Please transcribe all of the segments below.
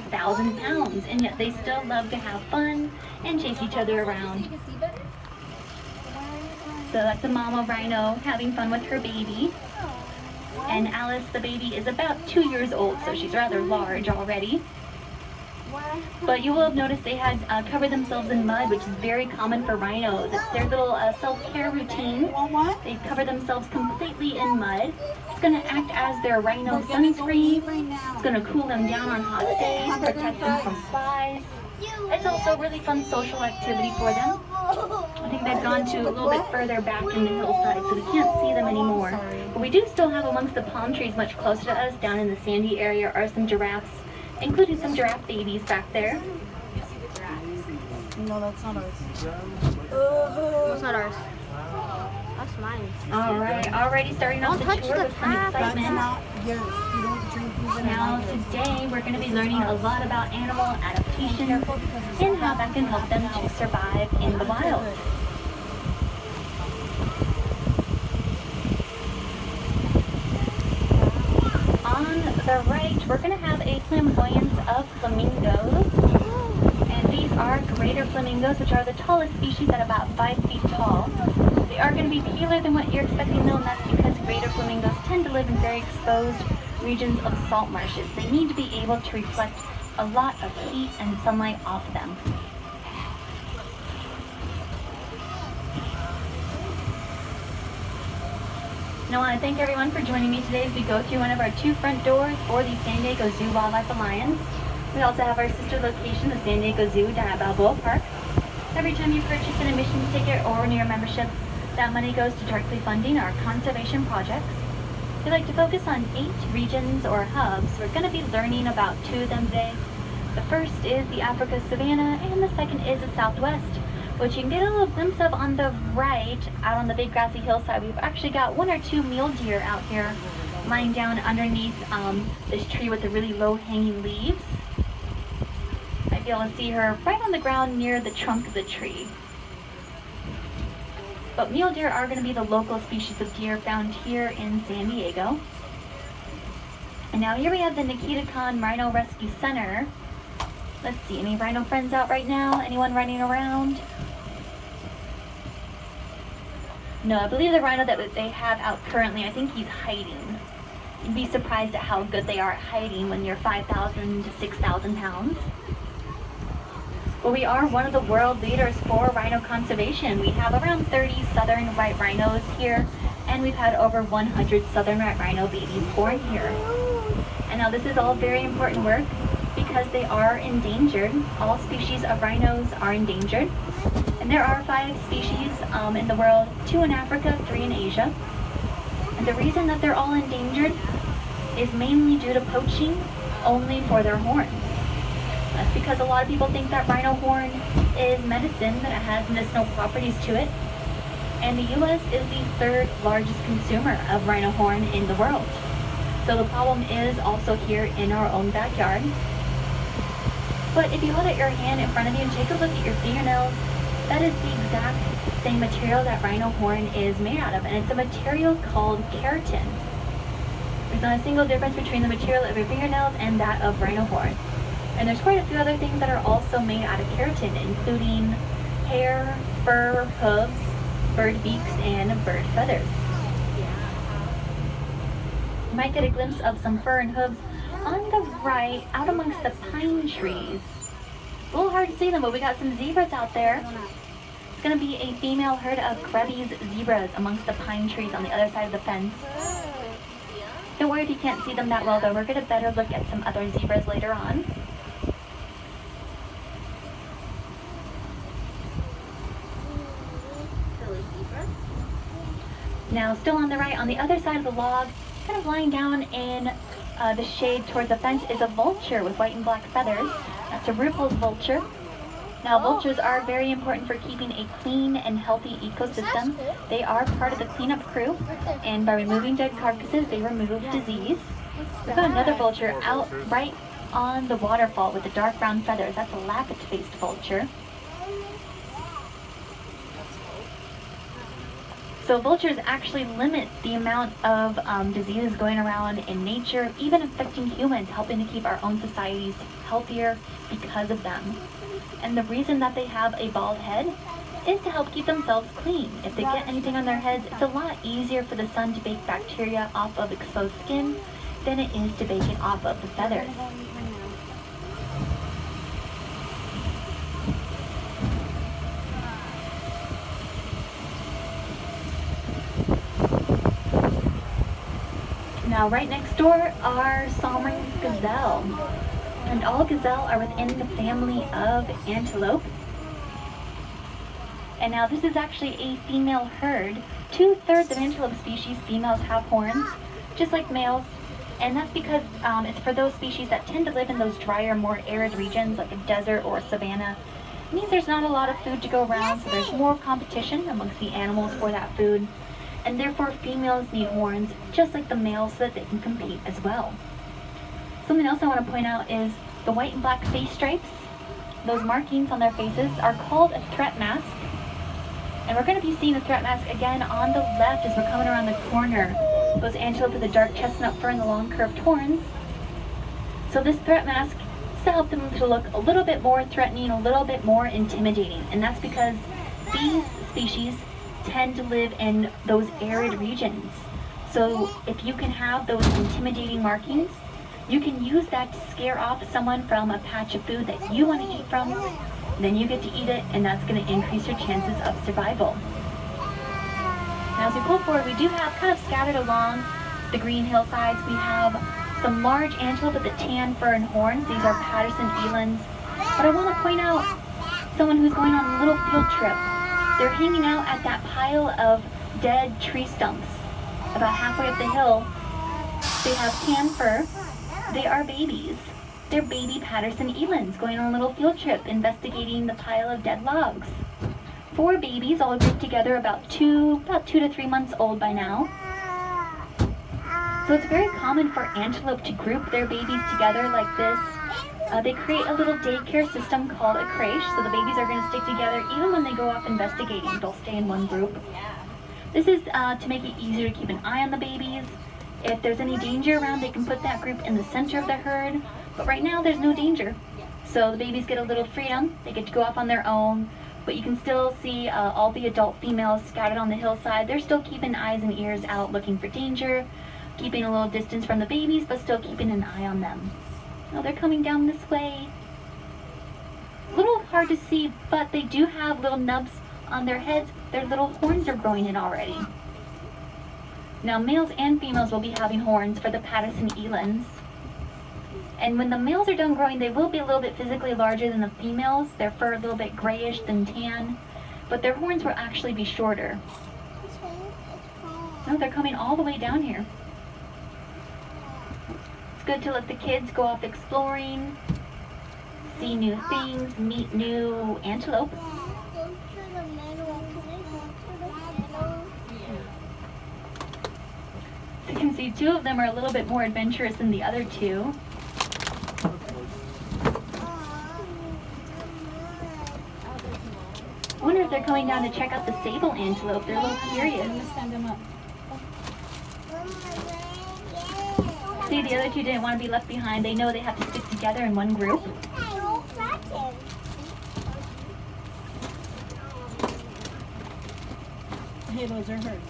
5,000 pounds, and yet they still love to have fun and chase each other around. So that's a mama rhino having fun with her baby. And Alice, the baby, is about 2 years old, so she's rather large already. But you will have noticed they had covered themselves in mud, which is very common for rhinos. It's their little self-care routine. They cover themselves completely in mud. It's going to act as their rhino sunscreen. It's going to cool them down on hot days, protect them from flies. It's also a really fun social activity for them. I think they've gone to a little bit further back in the hillside, so we can't see them anymore. But we do still have amongst the palm trees much closer to us, down in the sandy area, are some giraffes, including some giraffe babies back there. No, that's not ours. That's not ours. That's mine. All right, already starting off the tour with some excitement. That's not yours. You don't drink these in Now today we're going to be learning a lot about animal adaptation and how that can help them to survive in the wild. On the right, we're going to have a flamboyance of flamingos. And these are greater flamingos, which are the tallest species at about 5 feet tall. They are going to be paler than what you're expecting though, and that's because greater flamingos tend to live in very exposed regions of salt marshes. They need to be able to reflect a lot of heat and sunlight off them. Now I want to thank everyone for joining me today as we go through one of our 2 front doors for the San Diego Zoo Wildlife Alliance. We also have our sister location, the San Diego Zoo down at Balboa Park. Every time you purchase an admissions ticket or renew your membership, that money goes to directly funding our conservation projects. We like to focus on 8 regions or hubs. We're going to be learning about 2 of them today. The first is the Africa Savanna, and the second is the Southwest, which you can get a little glimpse of on the right, out on the big grassy hillside. We've actually got 1 or 2 mule deer out here lying down underneath this tree with the really low hanging leaves. Might be able to see her right on the ground near the trunk of the tree. But mule deer are going to be the local species of deer found here in San Diego. And now here we have the Nikita Khan Rhino Rescue Center. Let's see, any rhino friends out right now? Anyone running around? No, I believe the rhino that they have out currently, I think he's hiding. You'd be surprised at how good they are at hiding when you're 5,000 to 6,000 pounds. Well, we are one of the world leaders for rhino conservation. We have around 30 southern white rhinos here, and we've had over 100 southern white rhino babies born here. And now this is all very important work because they are endangered. All species of rhinos are endangered. And there are 5 species in the world, 2 in Africa, 3 in Asia. And the reason that they're all endangered is mainly due to poaching only for their horns. That's because a lot of people think that rhino horn is medicine, that it has medicinal properties to it. And the U.S. is the 3rd largest consumer of rhino horn in the world. So the problem is also here in our own backyard. But if you hold out your hand in front of you and take a look at your fingernails, that is the exact same material that rhino horn is made out of, and it's a material called keratin. There's not a single difference between the material of your fingernails and that of rhino horn. And there's quite a few other things that are also made out of keratin, including hair, fur, hooves, bird beaks, and bird feathers. You might get a glimpse of some fur and hooves on the right, out amongst the pine trees. A little hard to see them, but we got some zebras out there. It's going to be a female herd of Krebs zebras amongst the pine trees on the other side of the fence. Don't worry if you can't see them that well though, we're going to better look at some other zebras later on. Now still on the right, on the other side of the log, kind of lying down in the shade towards the fence is a vulture with white and black feathers. That's a Ruppel's vulture. Now vultures are very important for keeping a clean and healthy ecosystem. They are part of the cleanup crew, and by removing dead carcasses, they remove disease. We've got another vulture out right on the waterfall with the dark brown feathers. That's a lappet-faced vulture. So vultures actually limit the amount of diseases going around in nature, even affecting humans, helping to keep our own societies healthier because of them. And the reason that they have a bald head is to help keep themselves clean. If they get anything on their heads, it's a lot easier for the sun to bake bacteria off of exposed skin than it is to bake it off of the feathers. Now, right next door are Salmring's gazelle, and all gazelle are within the family of antelope. And now this is actually a female herd. 2/3 of antelope species, females have horns, just like males. And that's because it's for those species that tend to live in those drier, more arid regions like a desert or a savanna. It means there's not a lot of food to go around, so there's more competition amongst the animals for that food. And therefore females need horns just like the males so that they can compete as well. Something else I want to point out is the white and black face stripes. Those markings on their faces are called a threat mask. And we're going to be seeing the threat mask again on the left as we're coming around the corner. Those antelope with the dark chestnut fur and the long curved horns. So this threat mask is to help them to look a little bit more threatening, a little bit more intimidating. And that's because these species tend to live in those arid regions. So if you can have those intimidating markings, you can use that to scare off someone from a patch of food that you want to eat from. Then you get to eat it, and that's going to increase your chances of survival. Now as we pull forward, we do have kind of scattered along the green hillsides, we have some large antelope with the tan fur and horns. These are Patterson elands. But I want to point out someone who's going on a little field trip. They're hanging out at that pile of dead tree stumps about halfway up the hill. They have tan fur. They are babies. They're baby Patterson elands going on a little field trip investigating the pile of dead logs. 4 babies all grouped together, about 2 to 3 months old by now. So it's very common for antelope to group their babies together like this. They create a little daycare system called a creche, so the babies are going to stick together even when they go off investigating. They'll stay in one group. This is to make it easier to keep an eye on the babies. If there's any danger around, they can put that group in the center of the herd. But right now, there's no danger. So the babies get a little freedom. They get to go off on their own. But you can still see all the adult females scattered on the hillside. They're still keeping eyes and ears out, looking for danger, keeping a little distance from the babies, but still keeping an eye on them. Now they're coming down this way. A little hard to see, but they do have little nubs on their heads. Their little horns are growing in already. Now males and females will be having horns for the Patterson elands. And when the males are done growing, they will be a little bit physically larger than the females. Their fur a little bit grayish than tan, but their horns will actually be shorter. No, they're coming all the way down here. It's good to let the kids go off exploring, see new things, meet new antelope. You can see 2 of them are a little bit more adventurous than the other 2. I wonder if they're coming down to check out the sable antelope. They're a little curious. Stand them up. See, the other 2 didn't want to be left behind. They know they have to stick together in one group. Hey, those are hers.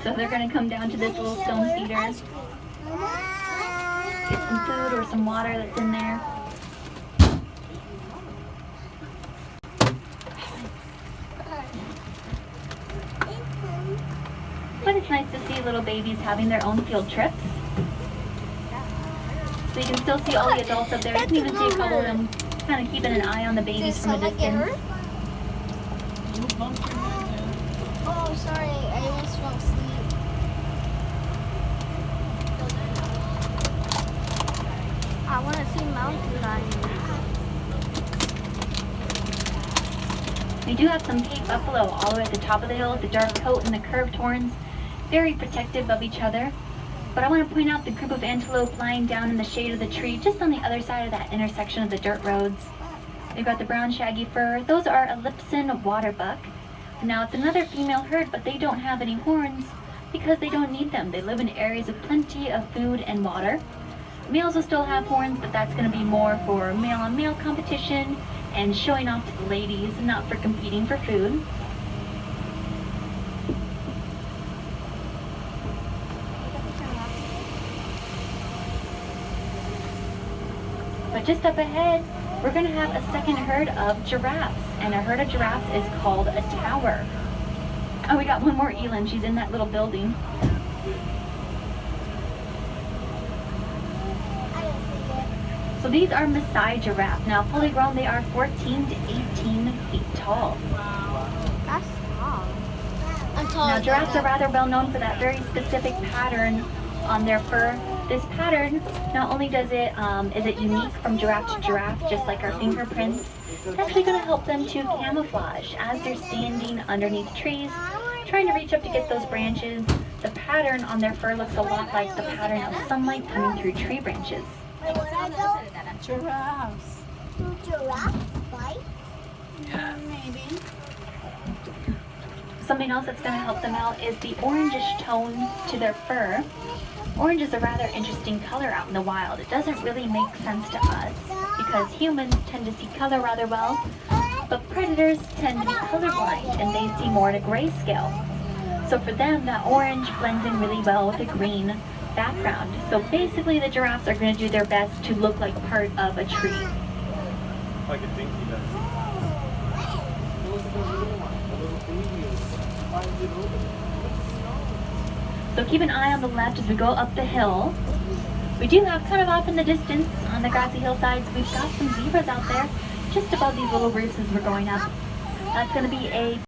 So they're going to come down to this little stone feeder, get some food or some water that's in there. But it's nice to see little babies having their own field trips. So you can still see all the adults up there. You can even see a couple of them kind of keeping an eye on the babies from a distance. Oh, sorry, I almost fell asleep. I want to see mountain lions. We do have some Cape buffalo all the way at the top of the hill with the dark coat and the curved horns, very protective of each other. But I want to point out the group of antelope lying down in the shade of the tree just on the other side of that intersection of the dirt roads. They've got the brown shaggy fur. Those are Ellipson waterbuck. Now it's another female herd, but they don't have any horns because they don't need them. They live in areas of plenty of food and water. Males will still have horns, but that's going to be more for male-on-male competition and showing off to the ladies, not for competing for food. But just up ahead, we're going to have a second herd of giraffes, and a herd of giraffes is called a tower. Oh, we got one more eland. She's in that little building. So these are Maasai giraffe. Now, fully grown, they are 14 to 18 feet tall. That's tall. I'm tall. Now, giraffes are rather well known for that very specific pattern on their fur. This pattern, not only does it is it unique from giraffe to giraffe, just like our fingerprints, it's actually going to help them to camouflage as they're standing underneath trees, trying to reach up to get those branches. The pattern on their fur looks a lot like the pattern of sunlight coming through tree branches. Giraffes. Do giraffes bite? Maybe. Something else that's going to help them out is the orangish tone to their fur. Orange is a rather interesting color out in the wild. It doesn't really make sense to us because humans tend to see color rather well, but predators tend to be colorblind and they see more in a grayscale. So for them, that orange blends in really well with a green background. So basically the giraffes are going to do their best to look like part of a tree. Like a dinky does. So keep an eye on the left as we go up the hill. We do have kind of off in the distance on the grassy hillsides, we've got some zebras out there just above these little roofs as we're going up. That's going to be a